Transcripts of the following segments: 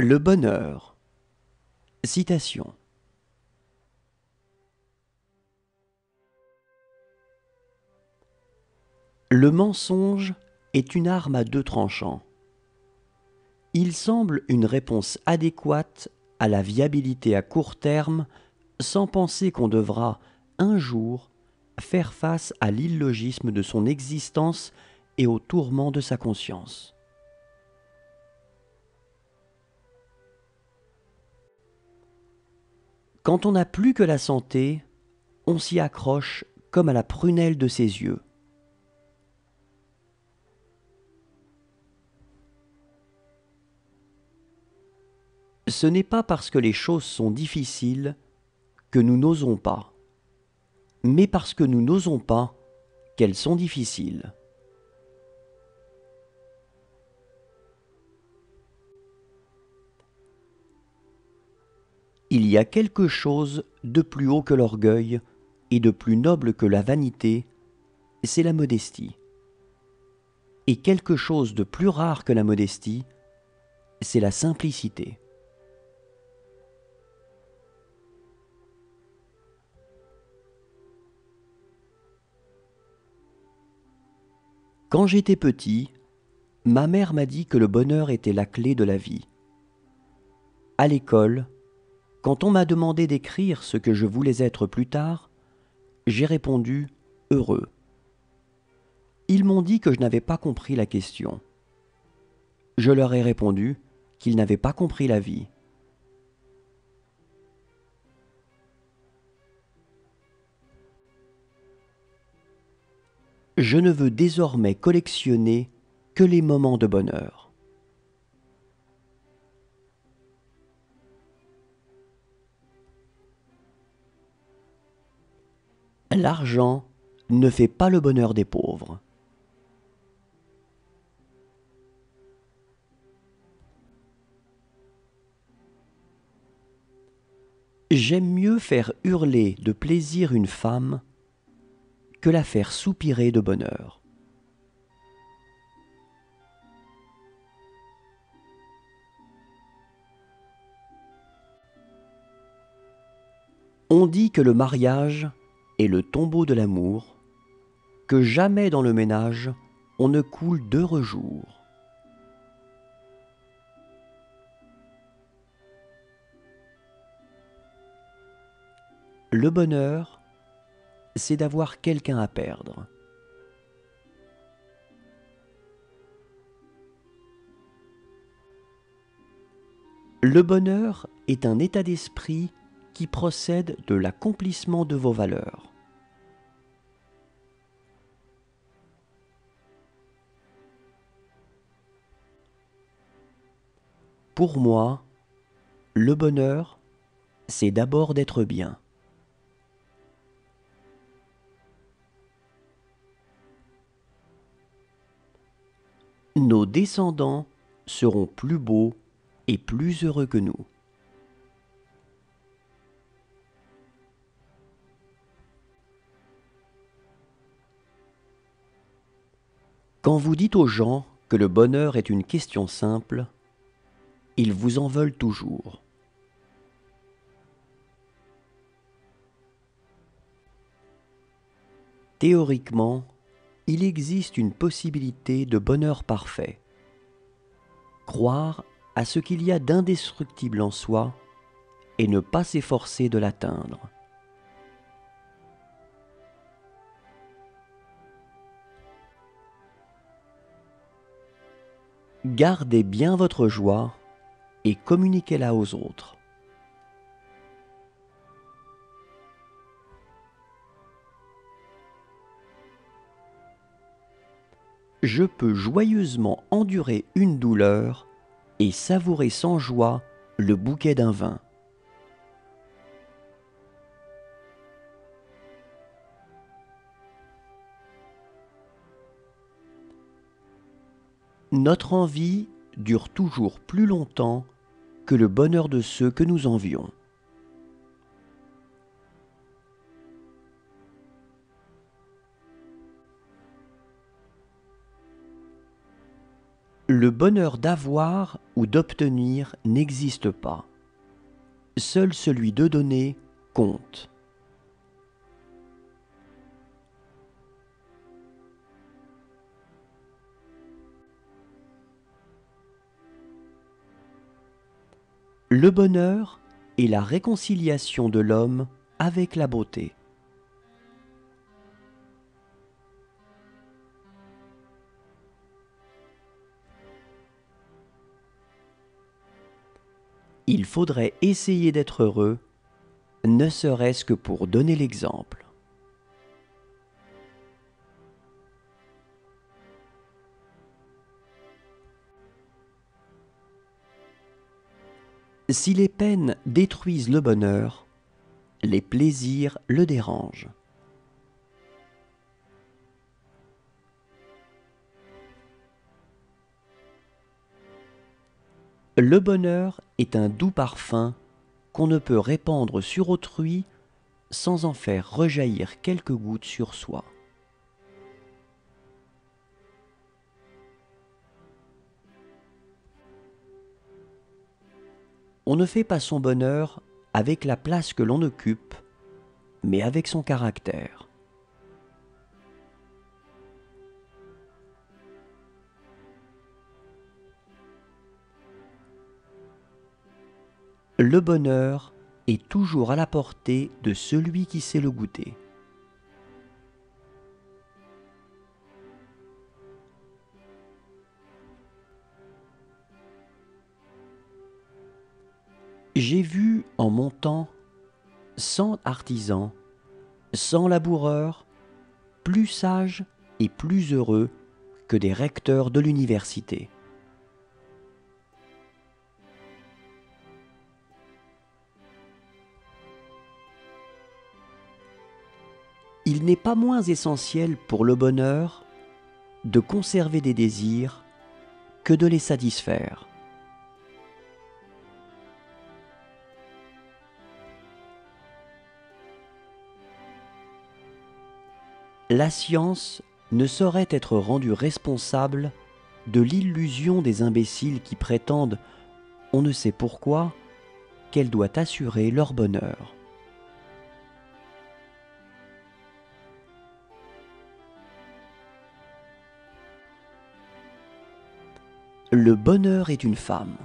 Le bonheur. Citation. Le mensonge est une arme à deux tranchants. Il semble une réponse adéquate à la viabilité à court terme, sans penser qu'on devra, un jour, faire face à l'illogisme de son existence et au tourment de sa conscience. Quand on n'a plus que la santé, on s'y accroche comme à la prunelle de ses yeux. Ce n'est pas parce que les choses sont difficiles que nous n'osons pas, mais parce que nous n'osons pas qu'elles sont difficiles. Il y a quelque chose de plus haut que l'orgueil et de plus noble que la vanité, c'est la modestie. Et quelque chose de plus rare que la modestie, c'est la simplicité. Quand j'étais petit, ma mère m'a dit que le bonheur était la clé de la vie. À l'école, quand on m'a demandé d'écrire ce que je voulais être plus tard, j'ai répondu « heureux ». Ils m'ont dit que je n'avais pas compris la question. Je leur ai répondu qu'ils n'avaient pas compris la vie. Je ne veux désormais collectionner que les moments de bonheur. L'argent ne fait pas le bonheur des pauvres. J'aime mieux faire hurler de plaisir une femme que la faire soupirer de bonheur. On dit que le mariage est le tombeau de l'amour, que jamais dans le ménage on ne coule d'heureux jours. Le bonheur, c'est d'avoir quelqu'un à perdre. Le bonheur est un état d'esprit qui procède de l'accomplissement de vos valeurs. Pour moi, le bonheur, c'est d'abord d'être bien. Nos descendants seront plus beaux et plus heureux que nous. Quand vous dites aux gens que le bonheur est une question simple, ils vous en veulent toujours. Théoriquement, il existe une possibilité de bonheur parfait. Croire à ce qu'il y a d'indestructible en soi et ne pas s'efforcer de l'atteindre. Gardez bien votre joie et communiquez-la aux autres. Je peux joyeusement endurer une douleur et savourer sans joie le bouquet d'un vin. Notre envie dure toujours plus longtemps que le bonheur de ceux que nous envions. Le bonheur d'avoir ou d'obtenir n'existe pas. Seul celui de donner compte. Le bonheur est la réconciliation de l'homme avec la beauté. Il faudrait essayer d'être heureux, ne serait-ce que pour donner l'exemple. Si les peines détruisent le bonheur, les plaisirs le dérangent. Le bonheur est un doux parfum qu'on ne peut répandre sur autrui sans en faire rejaillir quelques gouttes sur soi. On ne fait pas son bonheur avec la place que l'on occupe, mais avec son caractère. Le bonheur est toujours à la portée de celui qui sait le goûter. J'ai vu en mon temps 100 artisans, 100 laboureurs, plus sages et plus heureux que des recteurs de l'université. Il n'est pas moins essentiel pour le bonheur de conserver des désirs que de les satisfaire. La science ne saurait être rendue responsable de l'illusion des imbéciles qui prétendent, on ne sait pourquoi, qu'elle doit assurer leur bonheur. Le bonheur est une femme.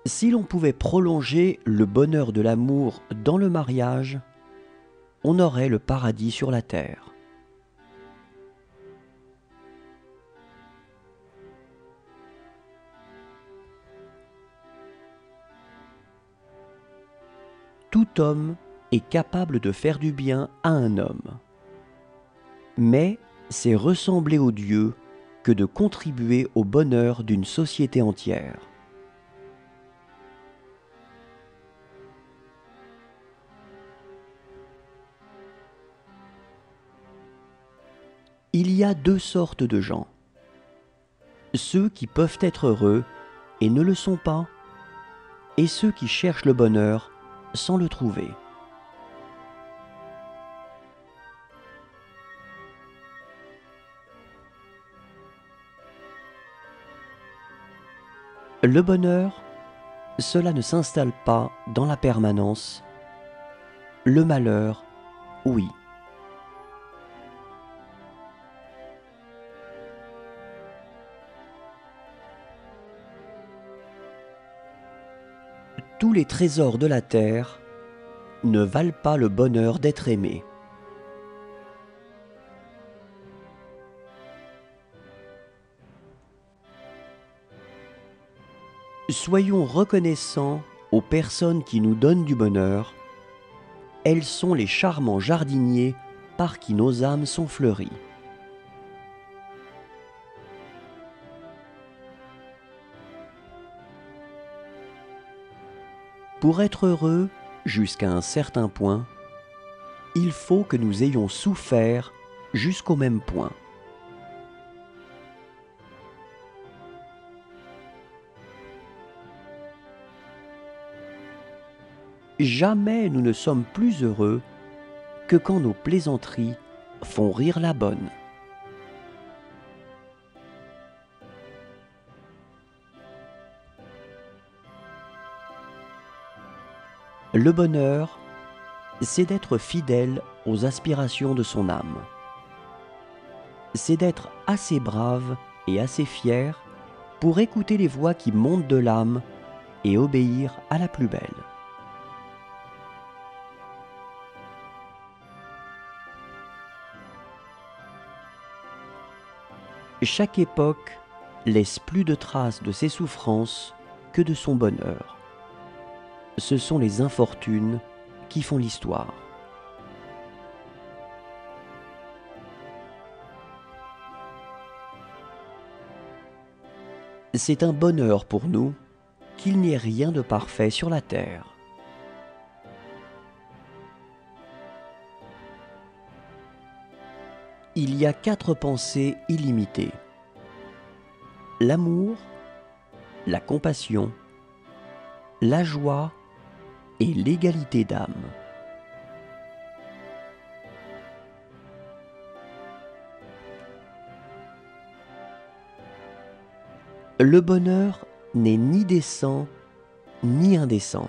Si l'on pouvait prolonger le bonheur de l'amour dans le mariage, on aurait le paradis sur la terre. Tout homme est capable de faire du bien à un homme. Mais c'est ressembler aux dieux que de contribuer au bonheur d'une société entière. Il y a deux sortes de gens. Ceux qui peuvent être heureux et ne le sont pas, et ceux qui cherchent le bonheur sans le trouver. Le bonheur, cela ne s'installe pas dans la permanence. Le malheur, oui. Tous les trésors de la terre ne valent pas le bonheur d'être aimé. Soyons reconnaissants aux personnes qui nous donnent du bonheur. Elles sont les charmants jardiniers par qui nos âmes sont fleuries. Pour être heureux, jusqu'à un certain point, il faut que nous ayons souffert jusqu'au même point. jamais nous ne sommes plus heureux que quand nos plaisanteries font rire la bonne. Le bonheur, c'est d'être fidèle aux aspirations de son âme. C'est d'être assez brave et assez fier pour écouter les voix qui montent de l'âme et obéir à la plus belle. Chaque époque laisse plus de traces de ses souffrances que de son bonheur. Ce sont les infortunes qui font l'histoire. C'est un bonheur pour nous qu'il n'y ait rien de parfait sur la terre. Il y a 4 pensées illimitées: l'amour, la compassion, la joie et l'égalité d'âme. Le bonheur n'est ni décent ni indécent.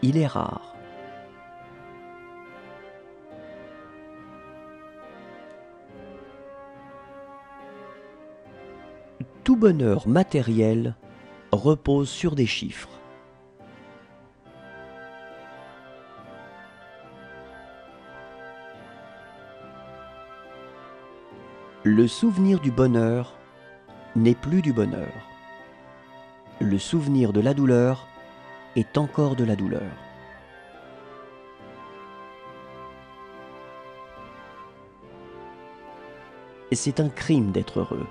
Il est rare. Tout bonheur matériel repose sur des chiffres. Le souvenir du bonheur n'est plus du bonheur. Le souvenir de la douleur est encore de la douleur. C'est un crime d'être heureux.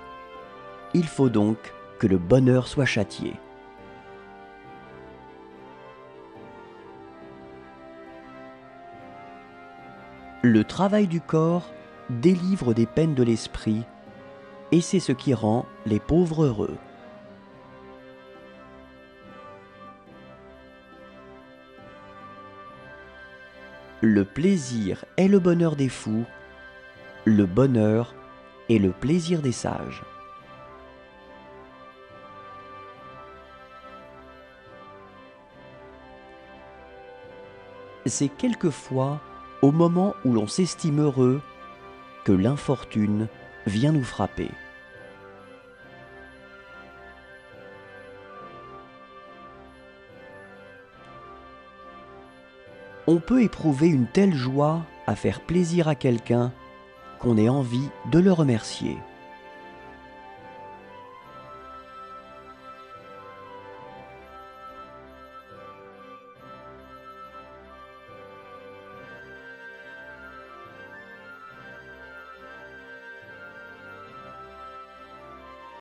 Il faut donc que le bonheur soit châtié. Le travail du corps délivre des peines de l'esprit, et c'est ce qui rend les pauvres heureux. Le plaisir est le bonheur des fous, le bonheur est le plaisir des sages. C'est quelquefois au moment où l'on s'estime heureux que l'infortune vient nous frapper. On peut éprouver une telle joie à faire plaisir à quelqu'un qu'on ait envie de le remercier.